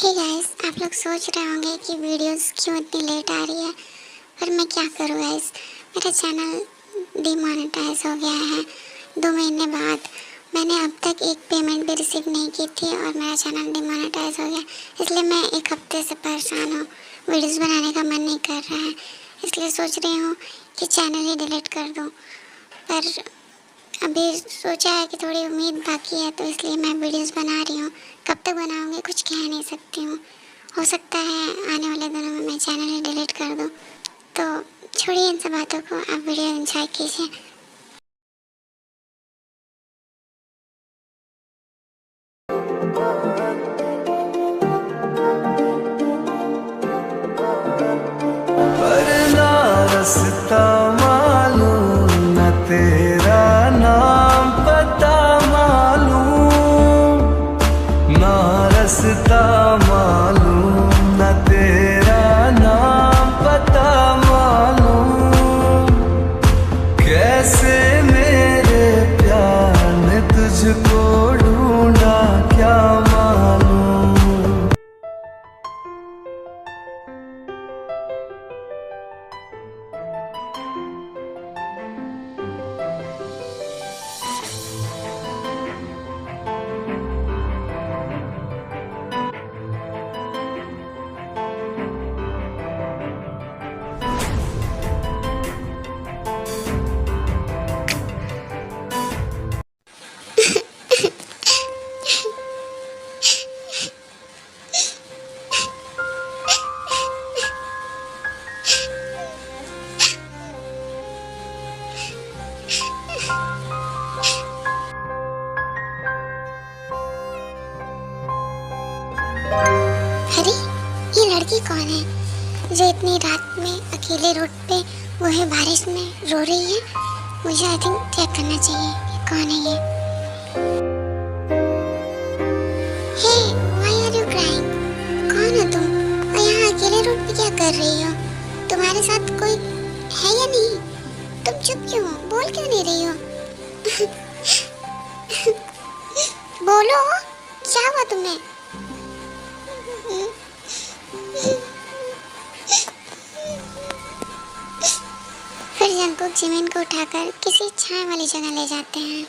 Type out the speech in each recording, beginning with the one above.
Hey guys, आप लोग सोच रहे होंगे कि वीडियोस क्यों इतनी लेट आ रही है। पर मैं क्या करूँ गाइस, मेरा चैनल डिमोनेटाइज हो गया है 2 महीने बाद। मैंने अब तक एक पेमेंट भी रिसीव नहीं की थी और मेरा चैनल डिमोनेटाइज हो गया। इसलिए मैं एक हफ्ते से परेशान हूँ, वीडियोस बनाने का मन नहीं कर रहा है। इसलिए सोच रही हूँ कि चैनल ही डिलीट कर दूँ। पर अभी सोचा है कि थोड़ी उम्मीद बाकी है, तो इसलिए मैं वीडियोस बना रही हूँ। कब तक बनाऊँगी कुछ कह नहीं सकती हूँ। हो सकता है आने वाले दिनों में मैं चैनल ही डिलीट कर दूँ। तो छोड़िए इन सब बातों को, आप वीडियो एंजॉय कीजिए। पर ना रास्ता मालूम न तेरा नाम पता मालूम, ना रास्ता मालूम न तेरा नाम पता मालूम। कैसे मेरे प्यार ने तुझको ढूंढा क्या मालूम। अरे, ये लड़की कौन है जो इतनी रात में अकेले रोड पे वो है बारिश में रो रही है। मुझे आई थिंक चेक करना चाहिए कि कौन है ये। हे, व्हाई आर यू क्राइंग? कौन हो तुम और यहाँ अकेले रोड पे क्या कर रही हो? तुम्हारे साथ कोई है या नहीं? तुम चुप क्यों हो? बोल क्यों नहीं रही हो? बोलो, क्या हुआ तुम्हें? फिर जंकुक जिमिन को उठाकर किसी छाया वाली जगह ले जाते हैं।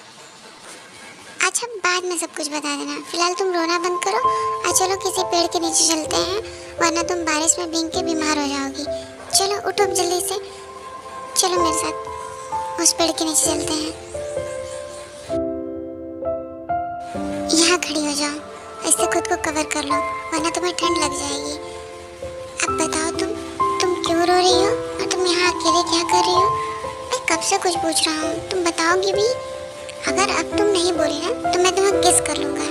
अच्छा, बाद में सब कुछ बता देना। फिलहाल तुम रोना बंद करो और चलो किसी पेड़ के नीचे चलते हैं, वरना तुम बारिश में भीग के बीमार हो जाओगी। चलो उठो जल्दी से, चलो मेरे साथ उस पेड़ के नीचे चलते हैं। यहाँ खड़ी हो जाओ, इससे खुद को कवर कर लो वरना तुम्हें ठंड लग जाएगी। अब बताओ तुम क्यों रो रही हो और तुम यहाँ अकेले क्या कर रही हो? मैं कब से कुछ पूछ रहा हूँ, तुम बताओगी भी? अगर अब तुम नहीं बोली ना तो मैं तुम्हें किस कर लूँगा,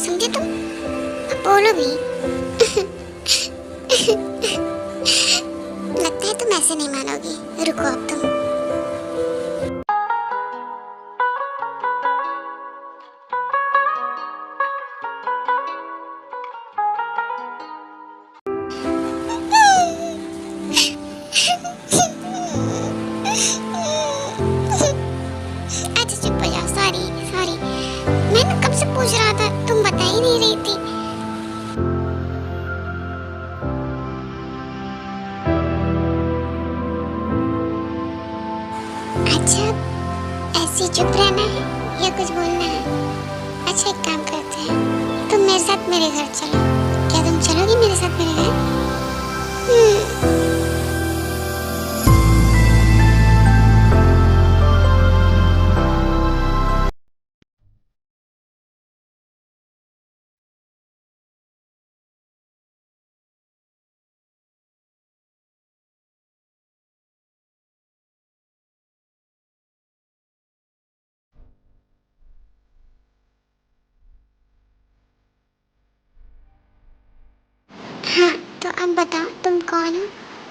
समझे तुम? अब बोलो भी। लगता है तुम ऐसे नहीं मानोगी, रुको अब तुम। अच्छा चुप हो जाओ, सॉरी। मैं ना कब से पूछ रहा था, तुम बता ही नहीं रही थी। अच्छा, ऐसे चुप रहना है या कुछ बोलना है? अच्छा, एक काम करते हैं, तुम मेरे साथ मेरे घर चलो। क्या तुम चलोगी मेरे साथ मेरे घर? हाँ, तो अब बताओ तुम कौन हो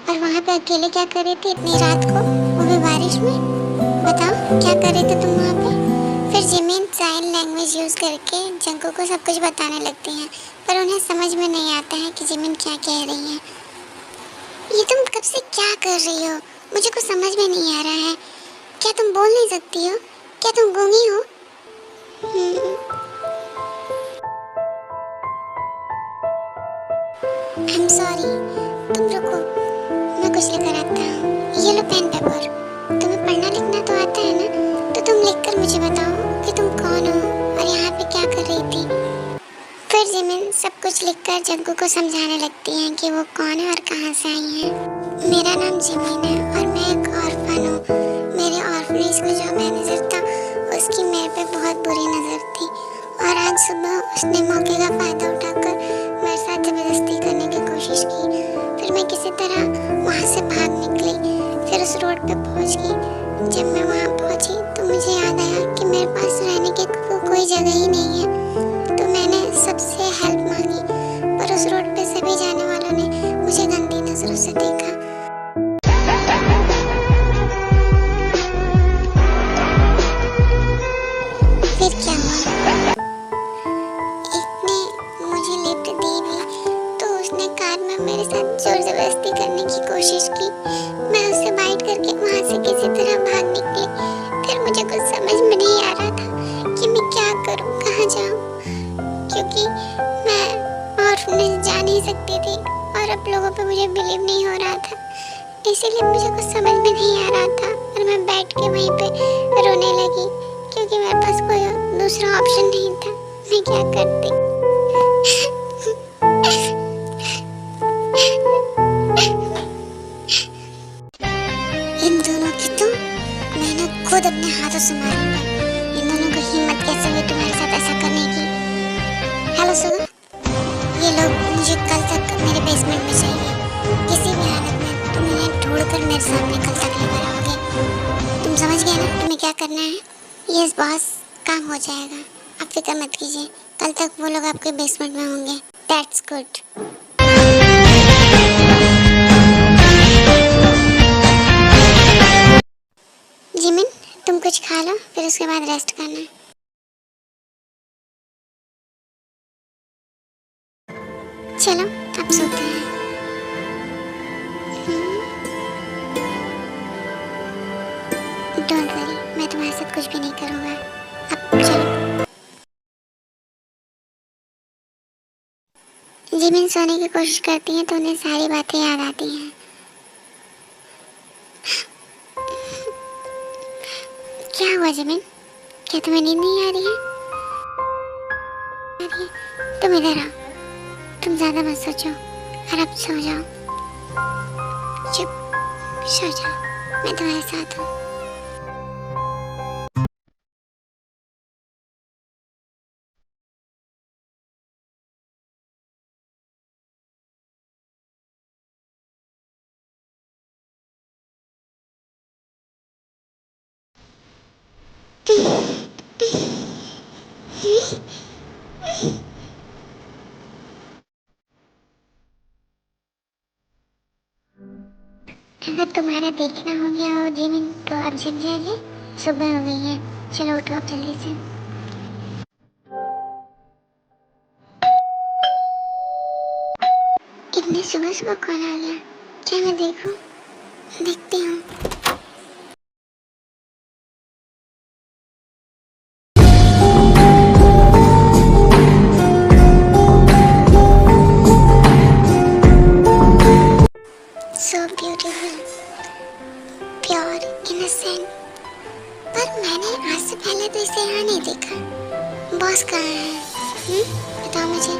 और वहाँ पे अकेले क्या कर रही थी इतनी रात को, वो भी बारिश में? बताओ क्या कर रहे थे तुम वहाँ पे? फिर जिमिन साइन लैंग्वेज यूज़ करके जंको को सब कुछ बताने लगती हैं, पर उन्हें समझ में नहीं आता है कि जिमिन क्या कह रही है। ये तुम कब से क्या कर रही हो? मुझे कुछ समझ में नहीं आ रहा है। क्या तुम बोल नहीं सकती हो? क्या तुम गूंगी हो? आई एम सॉरी, तुम रुको, मैं कुछ लेकर आता हूँ। ये लो पेन पेपर, तुम्हें पढ़ना लिखना तो आता है ना, तो तुम लिखकर मुझे बताओ कि तुम कौन हो और यहाँ पे क्या कर रही थी। फिर जिमिन सब कुछ लिखकर जग्गू को समझाने लगती हैं कि वो कौन है और कहाँ से आई है। मेरा नाम जिमिन है और मैं एक ऑर्फन हूँ। मेरे ऑर्फनेज का जो मैनेजर था उसकी मेरे पे बहुत बुरी नज़र थी और आज सुबह उसने मौके का फ़ायदा उठाकर मेरे साथ ज़बरदस्ती करने की कोशिश की। फिर मैं किसी तरह वहाँ से भाग निकली, फिर उस रोड पे पहुँच गई। जब मैं वहाँ पहुँची तो मुझे याद आया कि मेरे पास रहने की कोई जगह ही नहीं है, तो मैंने सबसे हेल्प मांगी, पर उस रोड पे सभी जाने वालों ने मुझे गंदी नज़रों से देखा। फिर क्या हुआ, एक ने मुझे लिफ्ट दी भी, तो उसने कार में मेरे साथ जोर जबरदस्ती करने की कोशिश की। मैं उससे बाइट करके वहाँ से किसी तरह भाग निकली। फिर मुझे कुछ समझ में नहीं आ रहा था कि मैं क्या करूँ, कहाँ जाऊँ, क्योंकि मैं ऑर्फनेज जा नहीं सकती थी और अब लोगों पे मुझे बिलीव नहीं हो रहा था। इसीलिए मुझे कुछ समझ में नहीं आ रहा था और मैं बैठ के वहीं पे रोने लगी, क्योंकि मेरे पास कोई दूसरा ऑप्शन नहीं था। मैं क्या करती। इन दोनों की तो मैं ना खुद अपने हाथों से मारूंगा। इन दोनों को हिम्मत कैसे हुई तुम्हारे साथ ऐसा करने की। हेलो सुनो, ये लोग मुझे कल तक मेरे बेसमेंट में चाहिए। किसी भी हालत में तुम इन्हें ढूंढकर मेरे सामने कल तक लेकर आओगे। तुम समझ गए ना तुम्हें क्या करना है? यस बॉस, काम हो जाएगा, आप फिक्र मत कीजिए। कल तक वो लोग आपके बेसमेंट में होंगे। That's good. जिमिन, तुम कुछ खा लो, फिर उसके बाद रेस्ट करना। चलो अब सोते हैं। डोंट वरी, मैं तुम्हारे साथ कुछ भी नहीं करूँगा। अब चलो। जिमिन सोने की कोशिश करती है तो उन्हें सारी बातें याद आती हैं। क्या हुआ जिमिन, क्या तुम्हें नींद नहीं आ रही है? तुम इधर आओ, तुम ज्यादा मत सोचो और अब सो जाओ। चुप, सो जाओ, मैं तुम्हारे साथ हूँ। अगर तुम्हारा देखना हो गया हो जिमिन तो अब जग जाइए, सुबह हो गई है। चलो उठो अब जल्दी से। इतनी सुबह सुबह कौन आ गया? क्या मैं देखूं? देखती हूँ। So beautiful, pure, innocent. पर मैंने आज से पहले तो इसे यहाँ नहीं देखा। बॉस कहाँ है? बताओ मुझे।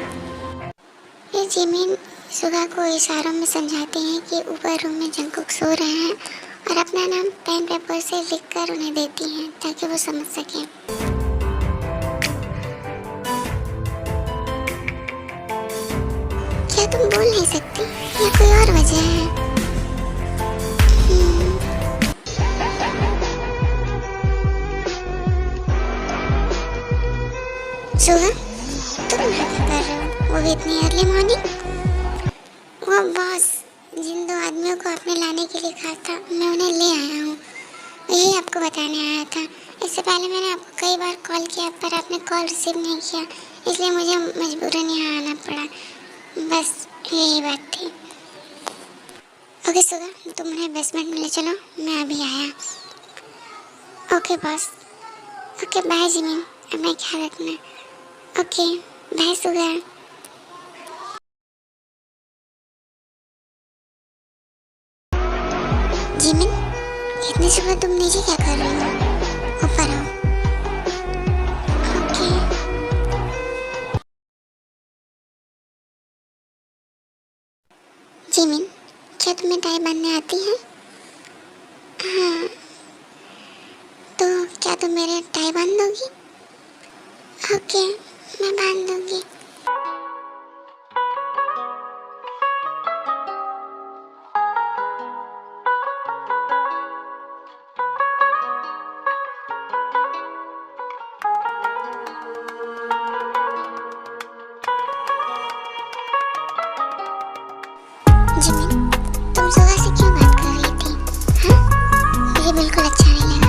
ये जिमिन सुगा को इशारों में समझाती हैं कि ऊपर रूम में जंकुक सो रहे हैं और अपना नाम पेन पेपर से लिखकर उन्हें देती हैं ताकि वो समझ सकें। क्या तुम बोल नहीं सकती या कोई और वजह है? सुगा, तुम यहाँ क्या कर रहे हो? वो भी इतनी अर्ली मॉर्निंग? वो बॉस, जिन दो आदमियों को आपने लाने के लिए कहा था मैं उन्हें ले आया हूँ। यही आपको बताने आया था। इससे पहले मैंने आपको कई बार कॉल किया पर आपने कॉल रिसीव नहीं किया, इसलिए मुझे मजबूरन यहाँ आना पड़ा। बस यही बात थी। ओके सुगा, तुम उन्हें बेसमेंट में ले चलो, मैं अभी आया। Okay boss. Okay bye Jimin, अपना ख्याल रखना। ओके बाय सुगा। जिमिन, इतनी सुबह तुम नीचे क्या कर रही हो? ऊपर आओ। ओके। जिमिन, क्या तुम्हें टाई बांधने आती है? हाँ, तो क्या तुम मेरे टाई बांध दोगी? ओके, मैं बांध दूंगी। जिमिन, तुम सुबह से क्यों बात कर रही थी? हाँ, मुझे बिल्कुल अच्छा नहीं लगा।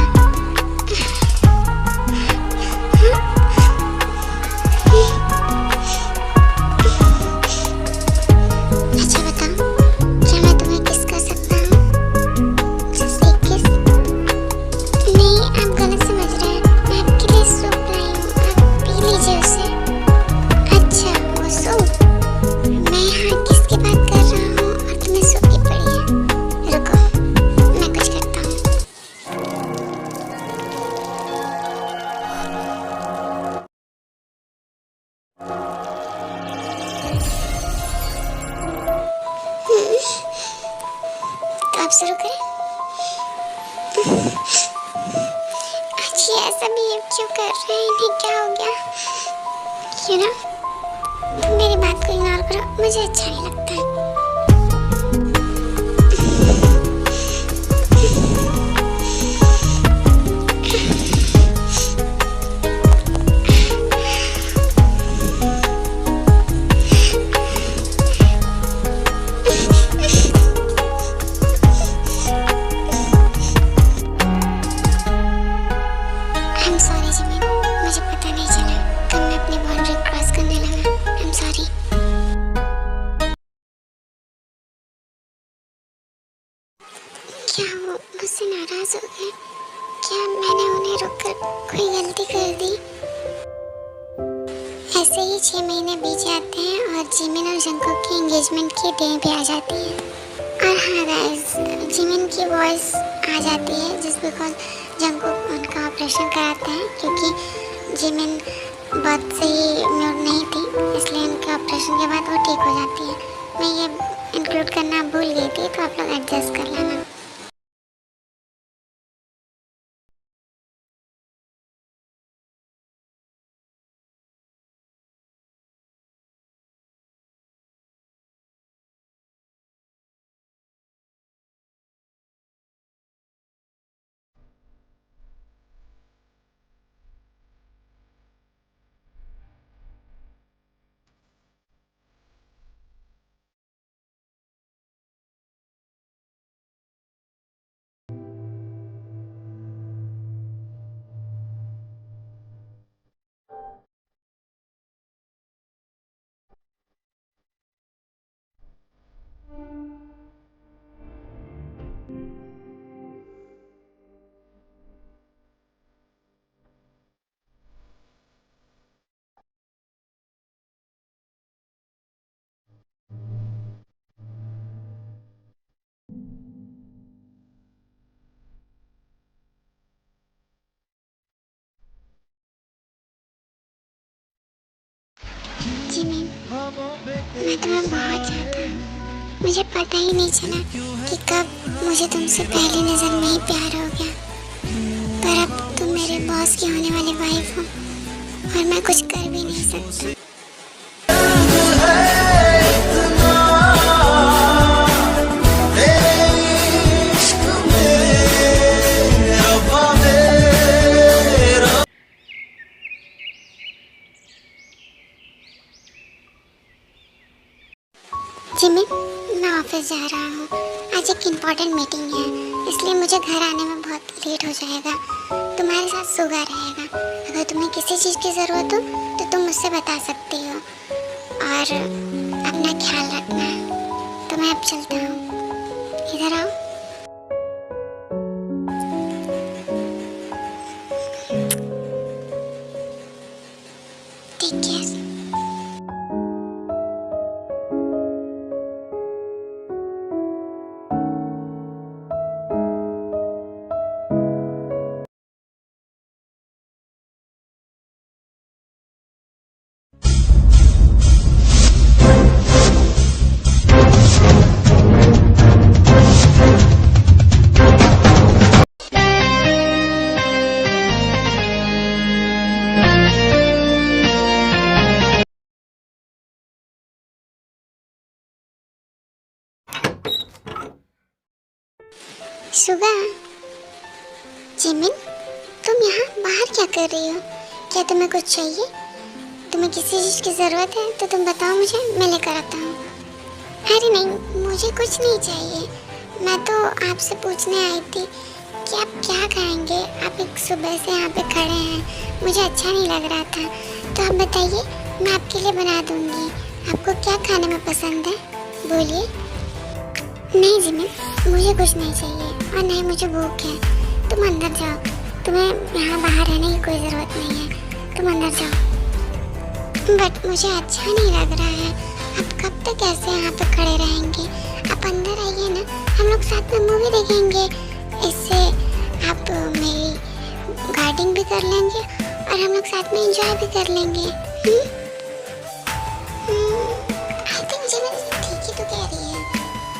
अच्छा बताओ, क्या मैं तुम्हें किस कर सकता हूँ? जस्ट एक किस? नहीं, आप गलत समझ रहे हैं। मैं आपके लिए सूप लाई हूँ, आप पी लीजिए उसे। अच्छा, वो सूप? मैं यहाँ किसकी बात कर रहा हूँ और तुम्हें सूप की पड़ी है? रुको, मैं कुछ करता हूँ। तो आप शुरू करें। आज ये ऐसा बिहेव क्यों कर रहे हैं? इन्हें क्या हो गया? यू नो, तुम मेरी बात को इग्नोर करो, मुझे अच्छा नहीं लगता है। आई एम सॉरी जिमिन, मुझे पता नहीं चला कब मैं अपनी बाउंड्री क्रॉस करने लगा। I am sorry. क्या वो मुझसे नाराज हो गए? क्या मैंने उन्हें रोककर कोई गलती कर दी? ऐसे ही 6 महीने बीत जाते हैं और जिमिन और जंकुक की एंगेजमेंट की डे भी आ जाती है। और हाँ गाइस, जिमिन की वॉइस आ जाती है जस्ट बिकॉज जंकुक उनका ऑपरेशन कराते हैं, क्योंकि जिमिन बहुत सही म्यूट नहीं थी, इसलिए उनके ऑपरेशन के बाद वो ठीक हो जाती है। मैं ये इंक्लूड करना भूल गई थी, तो आप लोग एडजस्ट कर लेना। जिमिन, मैं तुम्हें बहुत चाहता हूँ। मुझे पता ही नहीं चला कि कब मुझे तुमसे पहली नज़र में ही प्यार हो गया। पर अब तुम मेरे बॉस की होने वाली वाइफ हो और मैं कुछ कर भी नहीं सकता। जिमिन, मैं ऑफिस जा रहा हूँ। आज एक इम्पोर्टेंट मीटिंग है, इसलिए मुझे घर आने में बहुत लेट हो जाएगा। तुम्हारे साथ सुगा रहेगा। अगर तुम्हें किसी चीज़ की ज़रूरत हो तो तुम मुझसे बता सकती हो। और अपना ख्याल रखना। तो मैं अब चलता हूँ। इधर आओ। Take care. सुगा, जिमिन, तुम यहाँ बाहर क्या कर रही हो? क्या तुम्हें कुछ चाहिए? तुम्हें किसी चीज़ की ज़रूरत है तो तुम बताओ मुझे, मैं लेकर आता हूँ। अरे नहीं, मुझे कुछ नहीं चाहिए। मैं तो आपसे पूछने आई थी कि आप क्या खाएंगे। आप एक सुबह से यहाँ पे खड़े हैं, मुझे अच्छा नहीं लग रहा था, तो आप बताइए, मैं आपके लिए बना दूँगी। आपको क्या खाने में पसंद है, बोलिए। नहीं जिमिन, मुझे कुछ नहीं चाहिए और नहीं मुझे भूख है। तुम अंदर जाओ, तुम्हें यहाँ बाहर रहने की कोई ज़रूरत नहीं है, तुम अंदर जाओ। बट मुझे अच्छा नहीं लग रहा है, आप कब तक ऐसे यहाँ पे खड़े रहेंगे? आप अंदर आइए ना, हम लोग साथ में मूवी देखेंगे। इससे आप मेरी गार्डिंग भी कर लेंगे और हम लोग साथ में एंजॉय भी कर लेंगे। आई थिंक जिमिन ठीक ही तो कह रही है।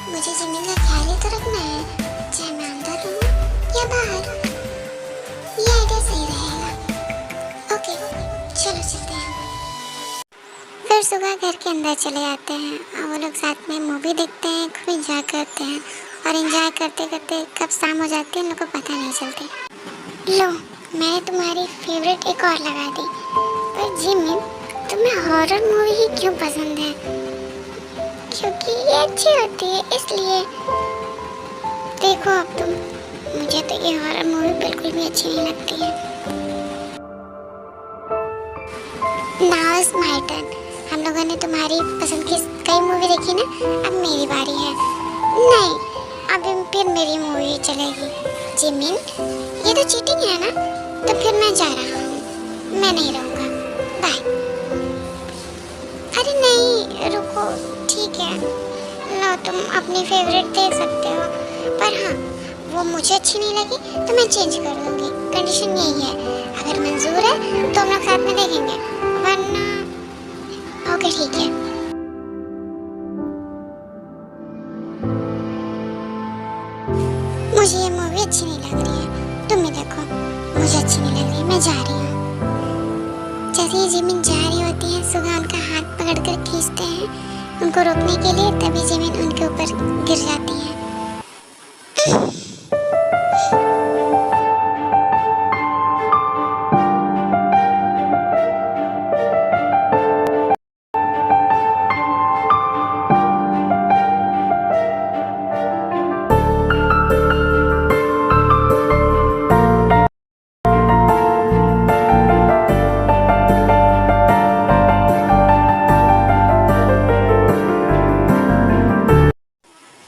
मुझे जिमिन का ख्याल ही तो रखना है, चाहे मैं अंदर रहूँ या बाहर। ये आइडिया सही रहेगा। ओके, चलो चलते हैं। फिर सुबह घर के अंदर चले जाते हैं और वो लोग साथ में मूवी देखते हैं, खूब इंजॉय करते हैं और इंजॉय करते करते कब शाम हो जाती है उन लोग को पता नहीं चलती। लो, मैंने तुम्हारी फेवरेट एक और लगा दी। पर जिमिन, तुम्हें हॉरर मूवी ही क्यों पसंद है? क्योंकि ये अच्छी होती है इसलिए। देखो अब तुम, मुझे तो ये हॉरर मूवी बिल्कुल भी अच्छी नहीं लगती है। Now is my turn. हम लोगों ने तुम्हारी पसंद की कई मूवी देखी ना, अब मेरी बारी है। नहीं, अब फिर मेरी मूवी चलेगी। जिमिन, ये तो चीटिंग है ना, तो फिर मैं जा रहा हूँ, मैं नहीं रहूँगा, बाय। अरे नहीं, रुको, ठीक है, लो तुम अपनी फेवरेट देख सकते हो, पर हाँ, वो मुझे अच्छी नहीं लगी तो मैं चेंज कर दूँगी। कंडीशन यही है, अगर मंजूर है तो हम लोग साथ में देखेंगे, वरना ओके ठीक है। मुझे ये मूवी अच्छी नहीं लग रही है, तुम ही देखो, मुझे अच्छी नहीं लग रही, मैं जा रही हूँ। जैसे ही जिमिन जा रही होती है, सुगा उनका हाथ पकड़कर खींचते हैं उनको रोकने के लिए, तभी जिमिन उनके ऊपर गिर जाती है।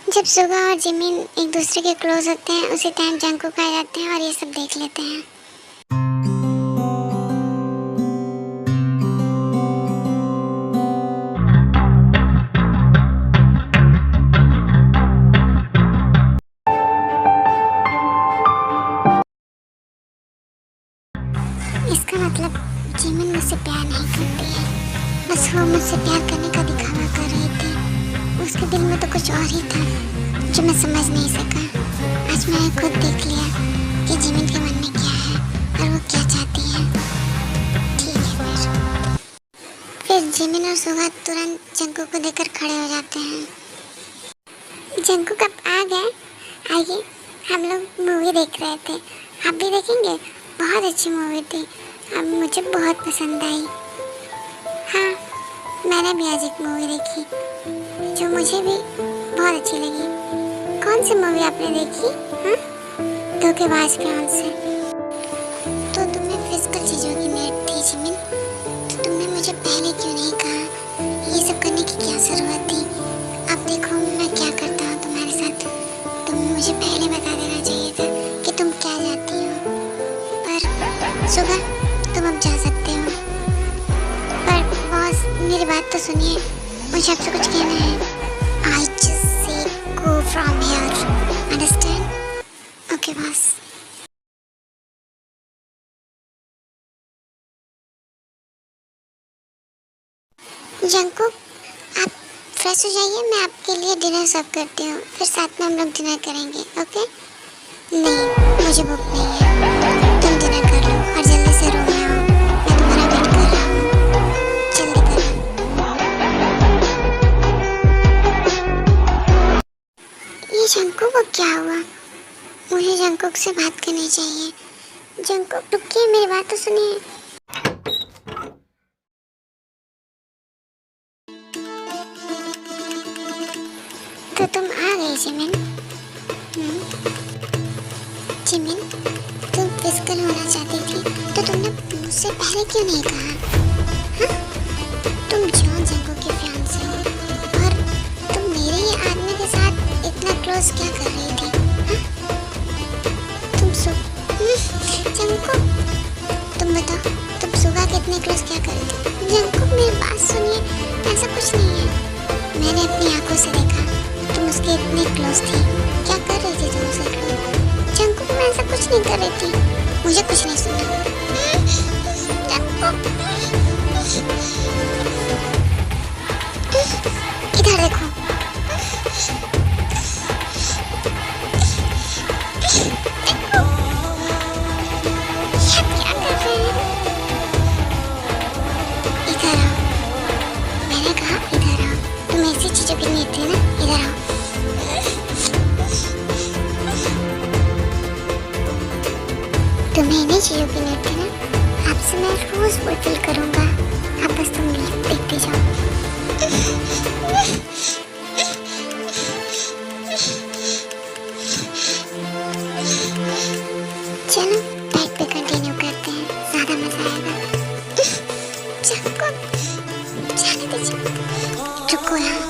जब सुगा और जिमिन एक दूसरे के क्लोज होते हैं, उसी टाइम जंगकुक आ जाते हैं और ये सब देख लेते हैं। इसका मतलब जिमिन मुझसे प्यार नहीं करती है, बस वो मुझसे प्यार करने का दिखावा कर रही थी। उसके दिल में तो कुछ और ही था जो मैं समझ नहीं सका। आज मैंने खुद देख लिया कि जिमिन के मन में क्या है और वो क्या चाहती है। ठीक है, फिर जिमिन और सुगा तुरंत जंगकुक को देखकर खड़े हो जाते हैं। जंगकुक आप आ गए? आइए, हम लोग मूवी देख रहे थे, आप भी देखेंगे? बहुत अच्छी मूवी थी, अब मुझे बहुत पसंद आई। हाँ, मैंने भी आज एक मूवी देखी जो मुझे भी बहुत अच्छी लगी। कौन सी मूवी आपने देखी? हाँ, धोखेबाज प्यार से। तो तुम्हें फिजिकल चीज़ों की नीड थी जिमिन, तो तुमने मुझे पहले क्यों नहीं कहा? ये सब करने की क्या ज़रूरत थी? अब देखो मैं क्या करता हूँ तुम्हारे साथ। तुम्हें मुझे पहले बता देना चाहिए था कि तुम क्या चाहती हो। पर सुगा, तुम अब जा सकते हो। पर बॉस, मेरी बात तो सुनिए, मुझे आपसे कुछ कहना है। I just say go from here, understand? Okay, boss. Jungkook, आप फ्रेश हो जाइए, मैं आपके लिए डिनर सर्व करती हूँ, फिर साथ में हम लोग डिनर करेंगे, ओके? नहीं, मुझे भूख नहीं है, तुम डिनर कर लो और जल्दी से रूम में आओ, मैं तुम्हारा वेट कर रहा हूँ, जल्दी करो। ये जंगकुक को क्या हुआ? मुझे जंगकुक से बात करनी चाहिए। जंगकुक रुकिए, मेरी बात तो सुनिए। तो तुम आ गई जिमिन। जिमिन, तुम फिजिकल होना चाहती थी तो तुमने मुझसे पहले क्यों नहीं कहा? हाँ? तुम जॉन जंगकुक की फियांसे हो और तुम मेरे ही आदमी के साथ इतना क्लोज क्या कर रही थी? हाँ? तुम जंगकुक, तुम बताओ, तुम सुगा कितने क्लोज क्या कर रही थी? जंगकुक, मेरी बात सुनिए, ऐसा कुछ नहीं है। मैंने अपनी आंखों से देखा, तुम उसके इतने क्लोज थी। क्या कर रही थी तुम उसके क्लोज? जंगकुक, मैं ऐसा कुछ नहीं कर रही थी। मुझे कुछ नहीं सुना। इधर देखो। ये क्या कर रहे हैं? इधर आओ, मैंने कहा इधर आओ। तुम ऐसी चीजों के लिए थे ना, इधर आओ। तुम्हें इन्हीं चीजों की नीड थी ना, आपसे मैं रोज फुलफिल करूंगा। अब बस तुम देखते जाओ। चलो बैठ पे कंटिन्यू करते हैं, ज्यादा मजा आएगा। जंगकुक, जाने दीजिए। रुको यहाँ,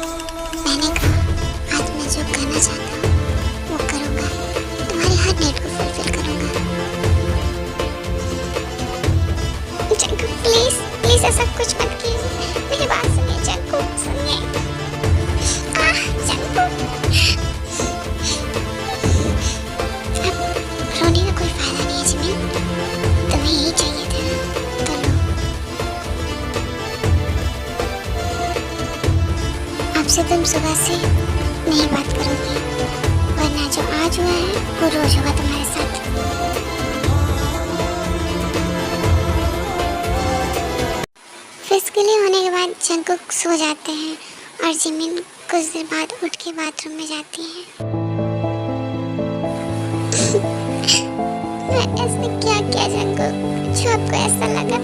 मैंने कहा आज मैं जो करना चाहता हूँ वो करूँगा। तुम्हारी हर नीड को फुलफिल करूँगा। जंगकुक, प्लीज प्लीज ऐसा कुछ मत कीजिए। मेरी बात सुनिए जंगकुक, सुनिए। जंगकुक, अब रोने का कोई फायदा नहीं है जिमिन। तुम्हें यही चाहिए था ना, तो लो। आपसे तुम सुबह से नहीं बात करोगी, वरना जो आज हुआ है वो रोज होगा तुम्हारे साथ। फिजिकली होने के बाद जंगकुक सो जाते हैं और जिमिन कुछ देर बाद उठ के बाथरूम में जाती है। मैं ऐसे क्या किया जंगकुक जो आपको ऐसा लगा?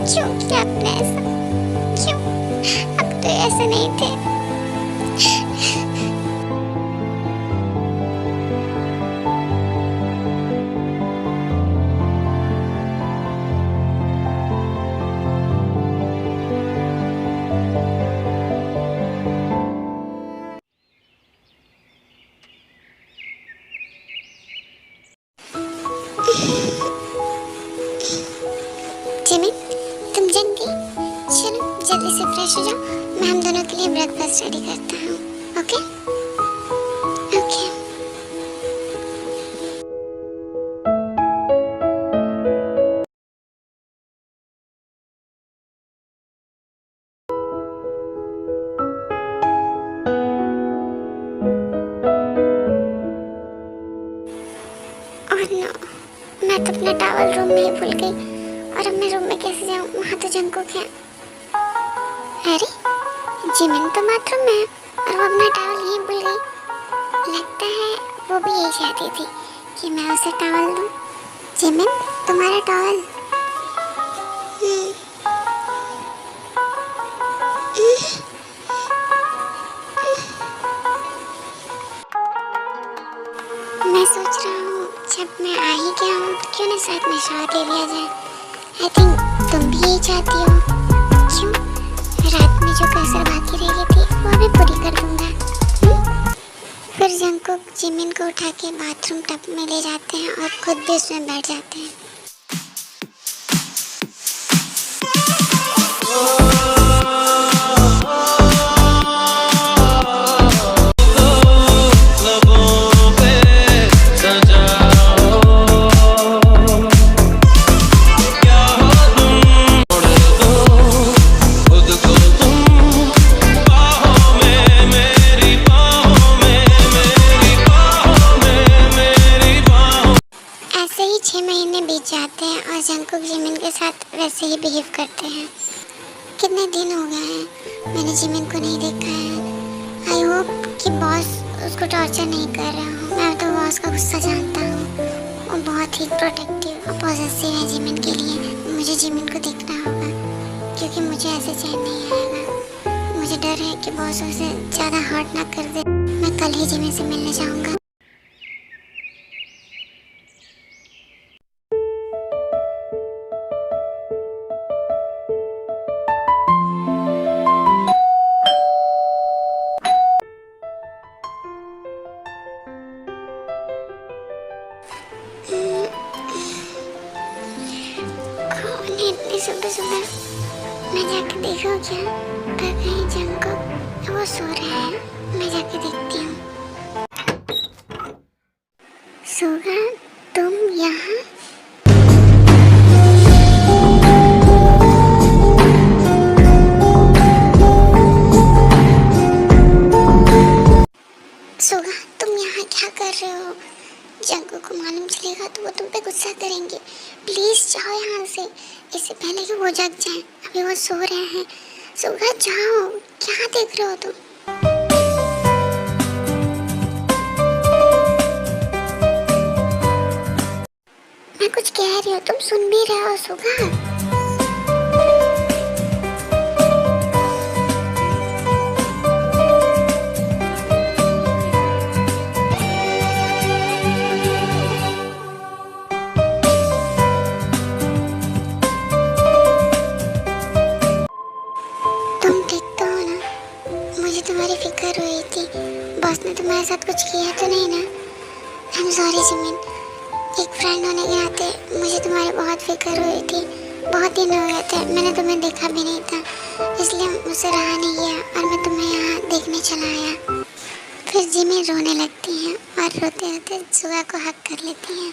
क्यों किया आपने ऐसा? क्यों? अब तो ऐसे नहीं थे। जिमिन, तुम जग गई? चलो जल्दी से फ्रेश हो जाओ, मैं हम दोनों के लिए ब्रेकफास्ट रेडी करता हूँ। Okay okay. और नो, मैं तो अपना टॉवल रूम में ही भूल गई। और अब मैं रूम में कैसे जाऊँ? वहाँ तो जंगकुक है। अरे जिमिन तो बाथरूम में है और वो अपना टॉवल यहीं भूल गई। लगता है वो भी यही चाहती थी कि मैं उसे टॉवल दूँ। जिमिन, तुम्हारा टॉवल। मैं सोच रहा हूँ जब मैं आ ही गया हूँ तो क्यों ना साथ में शावर ले लिया जाए। आई थिंक तुम भी यही चाहती हो। क्यों? रात में जो कसर बाकी रह गई थी वो भी पूरी कर दूंगा। फिर जंगकुक जिमिन को उठा के बाथरूम टब में ले जाते हैं और खुद भी उसमें बैठ जाते हैं। जाते हैं और जंगकुक जिमिन के साथ वैसे ही बिहेव करते हैं। कितने दिन हो गए हैं मैंने जिमिन को नहीं देखा है। आई होप कि बॉस उसको टॉर्चर नहीं कर रहा हूँ। मैं तो बॉस का गुस्सा जानता हूँ, वो बहुत ही प्रोटेक्टिव और पॉसेसिव है जिमिन के लिए। मुझे जिमिन को देखना होगा क्योंकि मुझे ऐसे चैन नहीं आएगा। मुझे डर है कि बॉस उसे ज़्यादा हर्ट ना कर दे। मैं कल ही जिमिन से मिलने जाऊँगा। इतनी सुबह सुबह मैं जाके देखूँ क्या, पर कहीं जंकुक वो सो रहा है। मैं जाके देखती हूँ। सोगा तुम यहाँ? सोगा तुम यहाँ क्या कर रहे हो? जंकुक को मालूम चलेगा तो वो तुम पे गुस्सा करेंगे। प्लीज जाओ यहाँ से, इससे पहले कि वो जग जाए। अभी वो सो रहे हैं। सोगा जाओ, क्या देख रहे हो तुम? मैं कुछ कह रही हूँ, तुम सुन भी रहे हो सोगा? तुम्हारी फिक्र हुई थी, बॉस ने तुम्हारे साथ कुछ किया तो नहीं ना? आई एम सॉरी जिमिन, एक फ्रेंड होने के नाते मुझे तुम्हारी बहुत फिक्र हुई थी। बहुत दिन हो गए थे, मैंने तुम्हें देखा भी नहीं था, इसलिए मुझसे रहा नहीं गया और मैं तुम्हें यहाँ देखने चला आया। फिर जिमिन रोने लगती हैं और रोते रोते सुगा को हक कर लेती हैं।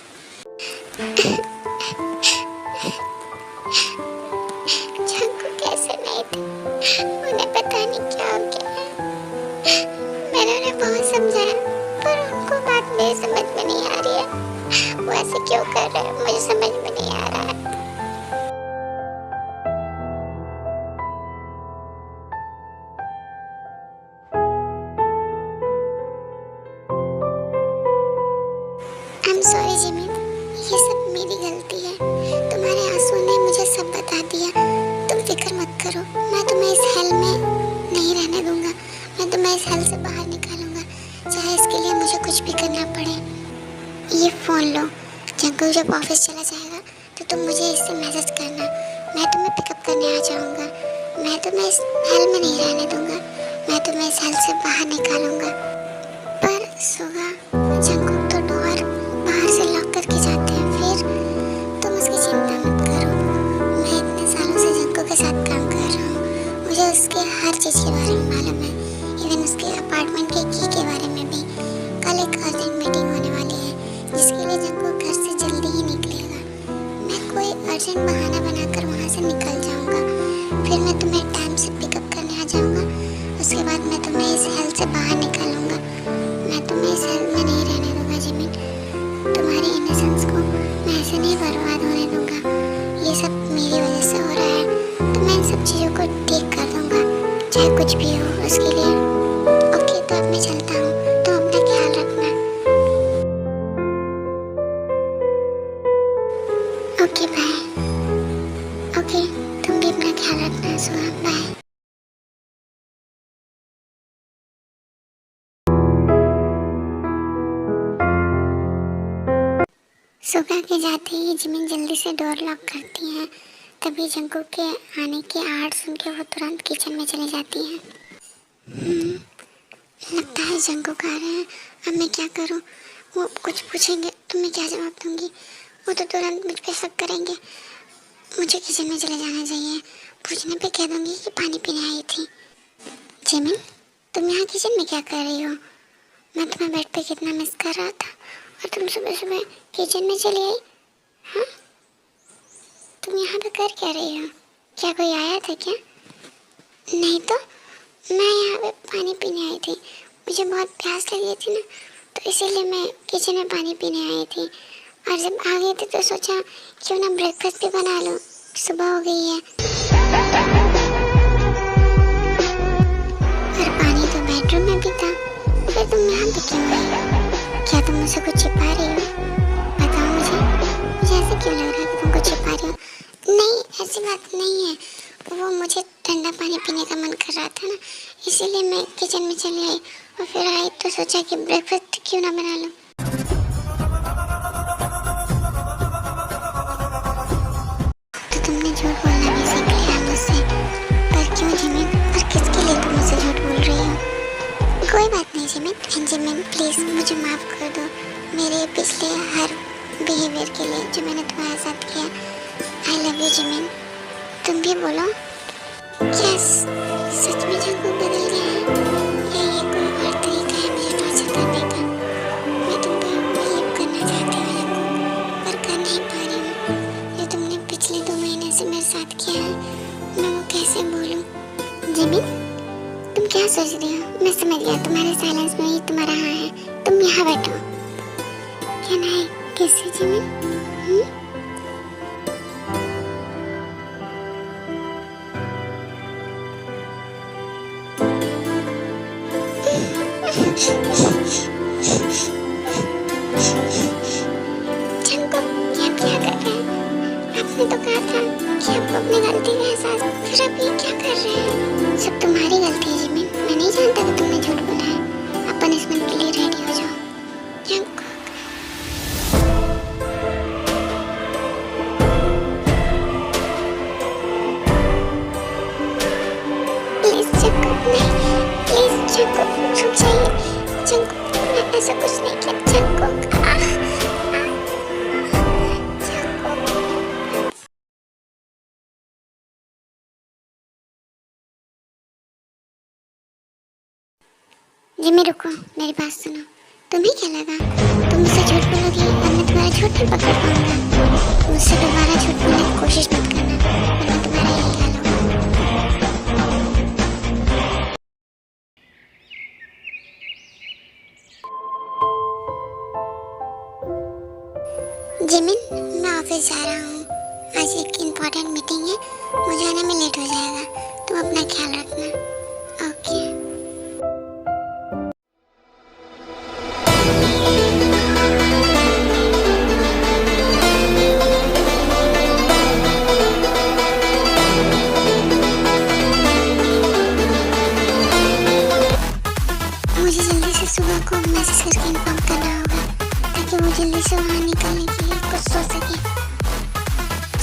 जंकुक कैसे नहीं थे, उन्हें पता नहीं क्या हो गया। मैंने उन्हें बहुत समझाया पर उनको बात मेरी समझ में नहीं आ रही है। वो ऐसे क्यों कर रहे हैं मुझे समझ में नहीं आ रहा है। आई एम सॉरी जिमिन, ये सब मेरी गलती है। तुम्हारे आंसू ने मुझे सब बता दिया। तुम फिक्र मत करो, मैं तुम्हें इस हेल में नहीं रहने दूंगा। मैं तुम्हें इस हेल से बाहर निकालूंगा, चाहे इसके लिए मुझे कुछ भी करना पड़े। ये फ़ोन लो, जंकुक जब ऑफिस चला जाएगा तो तुम मुझे इससे मैसेज करना। मैं तुम्हें पिकअप करने आ जाऊंगा। मैं तुम्हें इस हेल में नहीं रहने दूंगा, मैं तुम्हें इस हेल से बाहर निकालूंगा। पर सुगा, जंकुक तो डोर बाहर से लॉक करके जाते हैं। फिर तुम उसकी चिंता मत करो, मैं इतने सालों से जंकुक के साथ काम कर रहा हूँ। मुझे उसके हर चीज़ के बारे में मालूम है, इवन उसके अपार्टमेंट के की के बारे में भी। कल एक अर्जेंट मीटिंग होने वाली है जिसके लिए जंकुक घर से जल्दी ही निकलेगा। मैं कोई अर्जेंट बहाना बनाकर वहाँ से निकल जाऊँगा, फिर मैं तुम्हें टाइम से पिकअप करने आ जाऊँगा। उसके बाद मैं तुम्हें इस हेल से बाहर निकालूंगा। मैं तुम्हें इस हेल में नहीं रहने दूंगा जिमिन। तुम्हारी इनोसेंस को मैं ऐसे नहीं बर्बाद होने दूंगा। ये सब मेरी वजह से हो रहा है, तो मैं इन सब चीज़ों को ठीक कर दूंगा, चाहे कुछ भी हो उसके लिए। ओके, तो अब मैं चलता हूँ, तो अपना ख्याल रखना। Okay bye. ओके, तुम भी अपना ख्याल रखना सुहा, बाय। सुबह के जाते ही जिमिन जल्दी से डोर लॉक करती हैं। तभी जंकुक के आने की आहट सुन के वो तुरंत किचन में चली जाती हैं। लगता है जंकुक आ रहे हैं। अब मैं क्या करूं? वो कुछ पूछेंगे तो मैं क्या जवाब दूंगी? वो तो तुरंत मुझ पे शक करेंगे। मुझे किचन में चले जाना चाहिए। पूछने पे कह दूंगी कि पानी पीने आई थी। जिमिन, तुम यहाँ किचन में क्या कर रही हो? मैं तुम्हें बेड पे कितना मिस कर रहा था और तुम सुबह सुबह किचन में चली आई। हाँ, तुम यहाँ पे कर क्या रही हो? क्या कोई आया था क्या? नहीं तो, मैं यहाँ पे पानी पीने आई थी। मुझे बहुत प्यास लगी थी ना, तो इसीलिए मैं किचन में पानी पीने आई थी। और जब आ गई थी तो सोचा क्यों ना ब्रेकफास्ट भी बना लूँ, सुबह हो गई है। और पानी तो बेडरूम में भी तुम यहाँ पे क्यों आई? क्या तुम मुझसे कुछ छिपा रही हो? बताओ मुझे ऐसे क्यों लग रहा है कि तुम कुछ छिपा रही हो? नहीं, ऐसी बात नहीं है। वो मुझे ठंडा पानी पीने का मन कर रहा था ना, इसीलिए मैं किचन में चली आई और फिर आई तो सोचा कि ब्रेकफास्ट क्यों ना बना लूं। तो तुमने झूठ बोलना भी सीख लिया मुझसे, पर क्यों जिमिन? और किसके लिए तुम मुझसे झूठ बोल रही हो? कोई बात नहीं जिमिन, एंड जिमिन प्लीज़ मुझे माफ़ कर दो मेरे पिछले हर बिहेवियर के लिए जो मैंने तुम्हारे साथ किया। I love you Jimin. तुम भी बोलो, क्या सच में जंगू बदल गया है या ये कोई और तरीका है मुझे टॉर्चर करने का? मैं तुम पे बिलीव करना चाहती हूँ जंगू, पर कर नहीं पा रही हूँ। जो तुमने पिछले 2 महीने से मेरे साथ किया है मैं वो कैसे बोलूँ? जिमिन तुम क्या सोच रही हो? मैं समझ गया, तुम्हारे साइलेंस में ही तुम्हारा हाँ है। तुम यहाँ बैठो। क्या ना है किससे जिमिन? जंगू ये आप क्या कर रहे हैं? आपने तो कहा था कि आपको अपनी गलती का एहसास, फिर आप ये क्या कर रहे हैं? सब तुम्हारी गलती है जिमिन। मैं नहीं जानता कि तुमने झूठ बोला है। आप पनिशमेंट के लिए रेडी हो जाओ। जंगू प्लीज जंगू, नहीं प्लीज जंगू रुक जाइए। जंगू मैं ऐसा कुछ नहीं किया। जंगू जिमी रुको, मेरी बात सुनो। तुम्हें क्या लगा तुम मुझसे झूठ बोलोगी और मैं तुम्हारा झूठ नहीं पकड़ पाऊंगा? मुझसे दोबारा झूठ बोलने की कोशिश मत करना, वरना तुम्हारा यही हाल होगा। जिमिन मैं ऑफिस जा रहा हूँ, आज एक इम्पोर्टेंट मीटिंग है, मुझे आने में लेट हो जाएगा। तुम अपना ख्याल रखना। ओके। मुझे जल्दी से सुबह को मैसेज करके इन्फॉर्म करना होगा ताकि वो जल्दी से वहाँ निकलने के लिए कुछ सोच सके।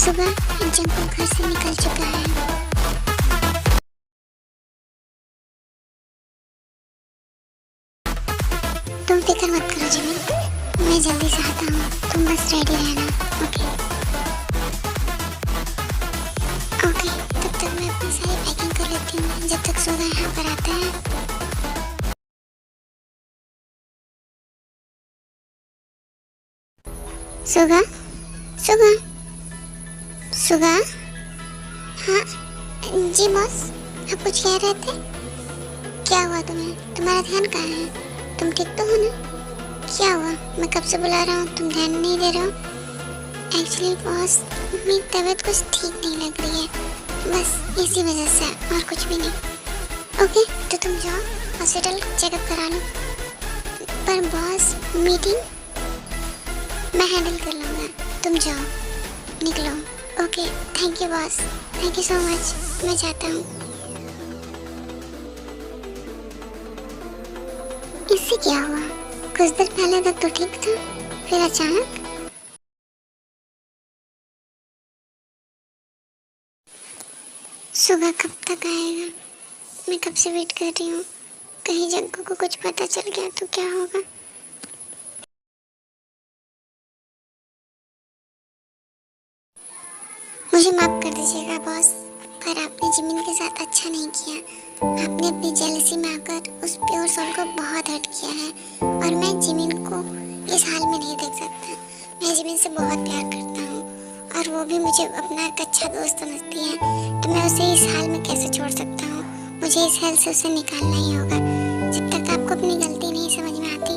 सुबह जंगू घर से निकल चुका है। तुम फिक्र मत करो जिमिन, मैं जल्दी से आता हूँ, तुम बस रेडी रहना। ओके ओके, तब तक मैं अपनी सारी पैकिंग कर लेती हूँ जब तक सुबह यहाँ पर आता है। सुगा सुगा सुगा, हाँ जी बॉस, आप कुछ कह रहे थे? क्या हुआ तुम्हें? तुम्हारा ध्यान कहाँ है? तुम ठीक तो हो ना? क्या हुआ? मैं कब से बुला रहा हूँ, तुम ध्यान नहीं दे रहे हो? एक्चुअली बॉस मेरी तबीयत कुछ ठीक नहीं लग रही है, बस इसी वजह से, और कुछ भी नहीं। ओके तो तुम जाओ हॉस्पिटल चेकअप करा लो। पर बॉस मीटिंग मैं हैंडल कर लूँगा, तुम जाओ, निकलो। Okay thank you boss, thank you so much, मैं जाता हूँ। इससे क्या हुआ? कुछ देर पहले तक तो ठीक था, फिर अचानक। सुबह कब तक आएगा? मैं कब से वेट कर रही हूँ, कहीं जग्गू को कुछ पता चल गया तो क्या होगा? मुझे माफ कर दीजिएगा बॉस, पर आपने जिमिन के साथ अच्छा नहीं किया। आपने अपनी जेलसी में आकर उस प्योर सोल को बहुत हर्ट किया है, और मैं जिमिन को इस हाल में नहीं देख सकता। मैं जिमिन से बहुत प्यार करता हूँ और वो भी मुझे अपना एक अच्छा दोस्त समझती है, तो मैं उसे इस हाल में कैसे छोड़ सकता हूँ? मुझे इस हाल से उसे निकालना ही होगा। जब तक आपको अपनी गलती नहीं समझ में आती,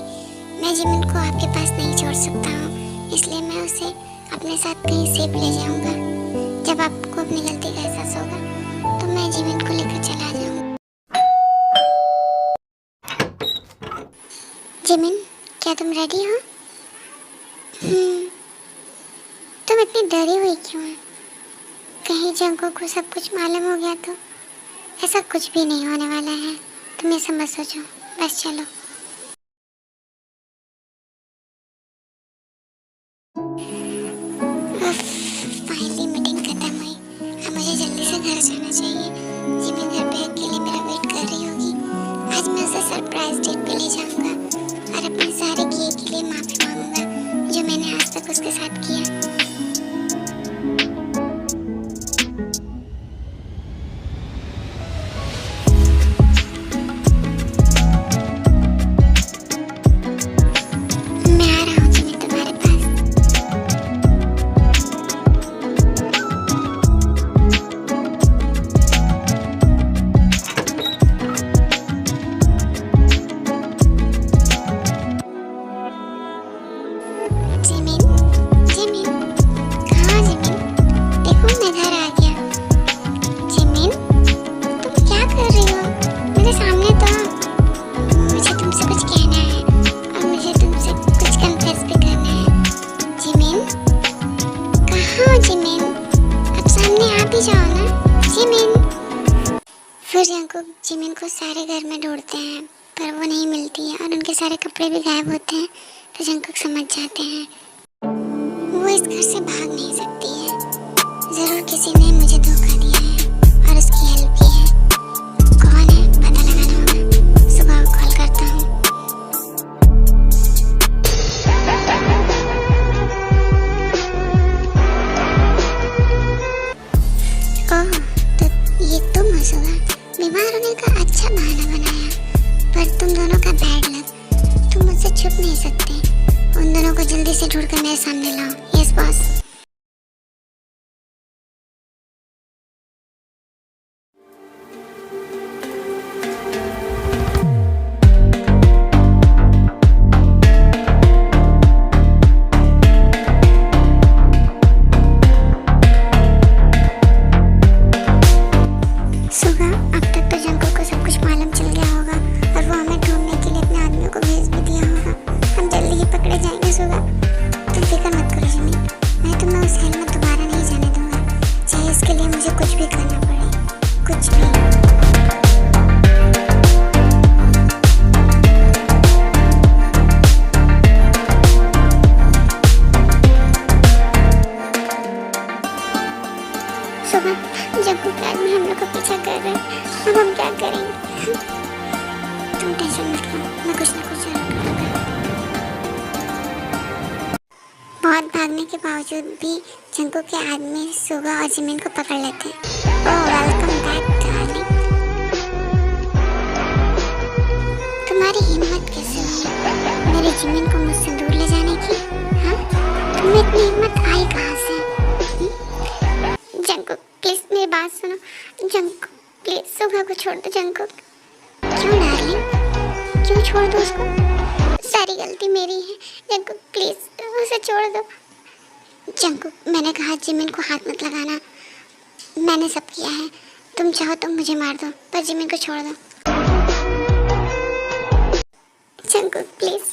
मैं जिमिन को आपके पास नहीं छोड़ सकता हूँ। इसलिए मैं उसे अपने साथ कहीं सेफ ले जाऊँगा। जब आपको अपनी गलती का एहसास होगा तो मैं जिमिन को लेकर चला जाऊँगा। जिमिन, क्या तुम रेडी हो? तुम इतनी डरी हुई क्यों है? कहीं जंगकोक को सब कुछ मालूम हो गया तो? ऐसा कुछ भी नहीं होने वाला है, तुम ऐसा मत सोचो, बस चलो। फाइनली मीटिंग खत्म हुई। अब मुझे जल्दी से घर जाना चाहिए। जिमिन घर पे अकेले मेरा वेट कर रही होगी। आज मैं उसे सरप्राइज डेट पे ले जाऊंगा और अपने सारे किए के लिए माफी मांगूंगा जो मैंने आज तक उसके साथ किया। मैं आ रहा हूँ जिमिन तुम्हारे पास। जिमिन, जिमिन, कहाँ जिमिन? देखो मैं घर आ गया। जिमिन, तुम क्या कर रही हो? मेरे सामने तो आओ। मुझे तुमसे कुछ कहना है और मुझे तुमसे कुछ कन्फेस भी करना है। जिमिन, कहाँ हो जिमिन? अब सामने आ भी जाओ ना, जिमिन। फिर जंगकुक जिमिन को सारे घर में ढूंढते हैं पर वो नहीं मिलती है और उनके सारे कपड़े भी गायब होते हैं। तो जंगकुक समझ जाते हैं वो इस घर से भाग नहीं सकती है। जरूर किसी ने मुझे धोखा दिया है और उसकी हेल्प की है। कौन है पता लगाना होगा। सुबह कॉल करता हूँ। ओह, तो ये तुम हो सुबह। बीमार होने का अच्छा बहाना बनाया, पर तुम दोनों का बैड लक। तुम मुझसे छुप नहीं सकते। उन दोनों को जल्दी से ढूंढकर मेरे सामने लाओ। Yes boss. सुगा, अब तक तो जंगकुक को सब कुछ मालूम चल गया होगा और वो हमें ढूंढने के लिए अपने आदमियों को भेज भी दिया होगा। हम जल्दी ही पकड़े जाएंगे सुगा। तुम फिक्र मत करो जिमिन, मैं तुम्हें उस हेल में दोबारा नहीं जाने दूंगा, चाहे इसके लिए मुझे कुछ भी करना पड़े, कुछ भी। सुबह जंगकुक के आदमी हम लोग को पीछा कर रहे हैं। अब हम क्या करेंगे? तुम टेंशन मत लो, मैं कुछ ना कुछ जरूर करूंगा। बहुत भागने के बावजूद भी जंगकुक के आदमी सुगा और जिमिन को पकड़ लेते हैं। ओह, वेलकम बैक डार्लिंग। तुम्हारी हिम्मत कैसे हुई मेरे जिमिन को मुझसे दूर ले जाने की? हाँ, तुम्हें इतनी हिम्मत आई कहाँ से? जंगकुक प्लीज मेरी बात सुनो। जंगकुक प्लीज सुगा को छोड़ दो। जंगकुक, क्यों डार्लिंग, क्यों छोड़ दो उसको? सारी गलती मेरी है। जंगकुक प्लीज उसे छोड़ दो। जंगकुक, मैंने कहा जिमिन को हाथ मत लगाना। मैंने सब किया है। तुम चाहो तो मुझे मार दो पर जिमिन को छोड़ दो। जंगकुक प्लीज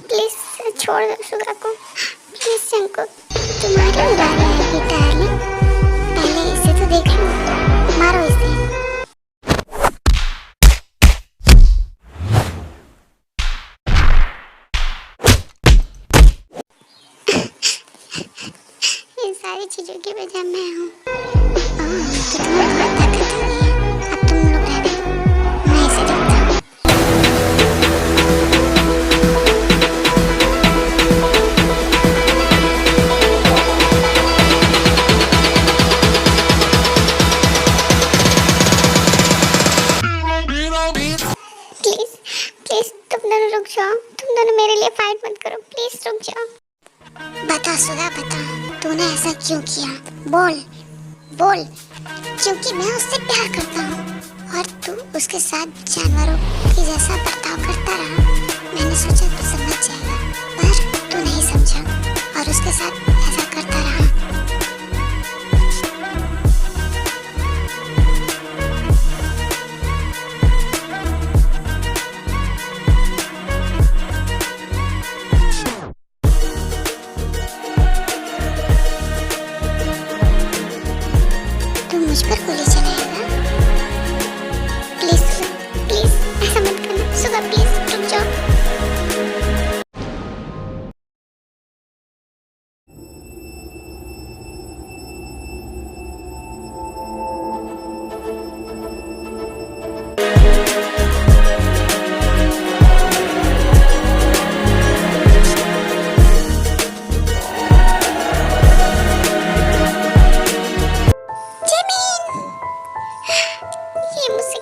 प्लीज छोड़ दो सुगा को। प्लीज जंगकुक, तुम्हारी बारी आएगी डार्लिंग। पहले इसे तो देख लो। मारो इसे। इन सारी चीजों की वजह मैं हूँ। तो तुम्हें बहुत ताकत हो गई है। अब तुम लोग रहने दो, मैं इसे देखता हूँ। प्लीज प्लीज तुम दोनों रुक जाओ। तुम दोनों मेरे लिए फाइट मत करो, प्लीज रुक जाओ। बता सुगा, बता तूने ऐसा क्यों किया? बोल बोल। क्योंकि मैं उससे प्यार करता हूँ और तू उसके साथ जानवरों के जैसा बर्ताव करता रहा। मैंने सोचा तू समझ जाएगा पर तू नहीं समझा और उसके साथ ऐसा करता रहा।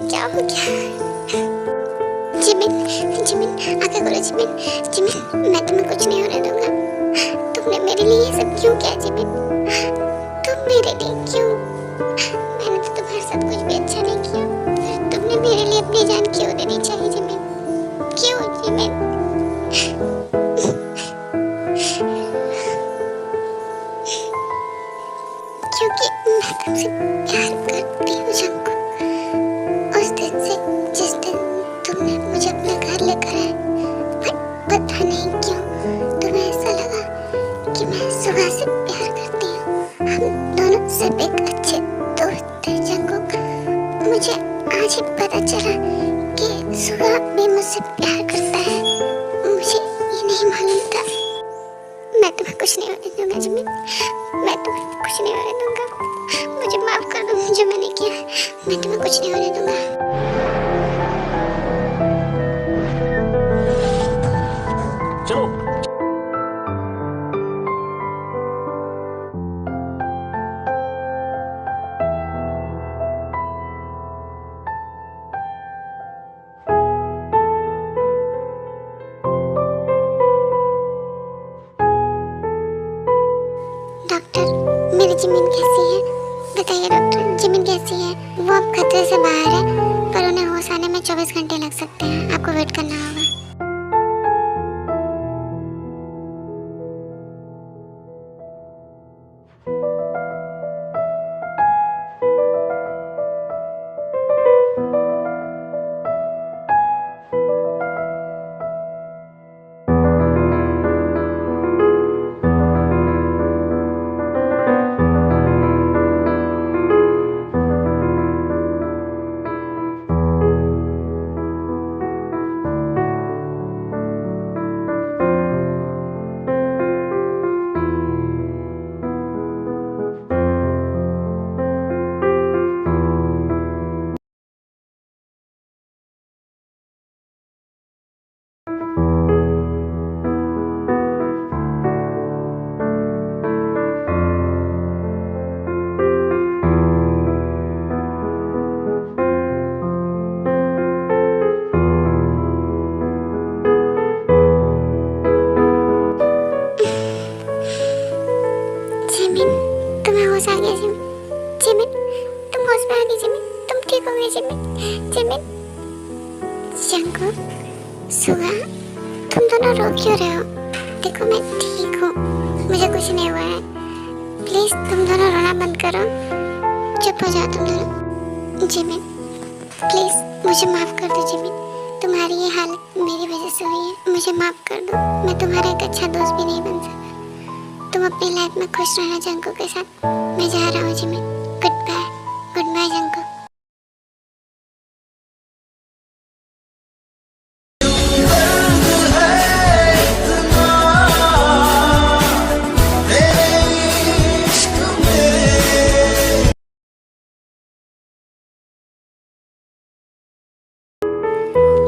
क्या हो गया? जिमिन, जिमिन आंखें खोलो जिमिन, जिमिन मैं तुम्हें कुछ नहीं होने दूंगा। तुमने मेरे लिए ये सब क्यों किया जिमिन? तुम मेरे लिए क्यों? मैंने तो तुम्हारे साथ कुछ भी अच्छा नहीं किया, फिर तुमने मेरे लिए अपनी जान क्यों देनी चाहिए जिमिन? क्यों जिमिन? क्योंकि मैं तुमसे प्यार करती हूँ जंकु। उस दिन से जिस दिन तुमने मुझे अपने घर लेकर आए, पता नहीं क्यों तुम्हें ऐसा लगा कि मैं सुगा से प्यार करती हूँ। हम दोनों सिर्फ एक अच्छे दोस्त थे जंकुक। मुझे आज ही पता चला कि सुगा भी मुझसे प्यार करता है। मुझे ये नहीं मालूम था। मैं तुम्हें कुछ नहीं होने दूंगा जिमिन, मैं तुम्हें कुछ नहीं होने दूंगा। मुझे माफ कर दो जो मैंने किया। मैं तुम्हें कुछ नहीं होने दूंगा। चलो डॉक्टर, मेरी जिमिन कैसी है? बताइए डॉक्टर, जिमिन कैसी है? वो अब खतरे से बाहर है, पर उन्हें होश आने में 24 घंटे लग सकते हैं। आपको वेट करना होगा। जिमिन, तुम्हें होश आ गया जिमिन? जिमिन, तुम होश में आ गई जिमिन? तुम ठीक हो गई जिमिन? जिमिन, जंकुक, सुगा, तुम दोनों रो क्यों रहे हो? देखो मैं ठीक हूँ, मुझे कुछ नहीं हुआ है। प्लीज तुम दोनों रोना बंद करो। चुप हो जाओ तुम दोनों। जिमिन, प्लीज मुझे माफ कर दो जिमिन। तुम्हारी ये हालत मेरी वजह से हुई है। मुझे माफ कर दो। मैं तुम्हारा एक अच्छा दोस्त भी नहीं बन सका। तुम अपनी लाइफ में खुश रहना जंकु के साथ। मैं जा रहा हूँ Jimin. Good bye, good bye Jungkook.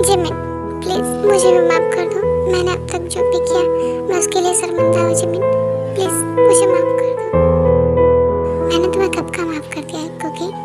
Jimin, please मुझे भी माफ कर दो। मैंने अब तक जो भी किया मैं उसके लिए शर्मिंदा हूँ जिमिन। प्लीज मुझे माफ कर दो। मैंने तुम्हें कब का माफ कर दिया है कुकी?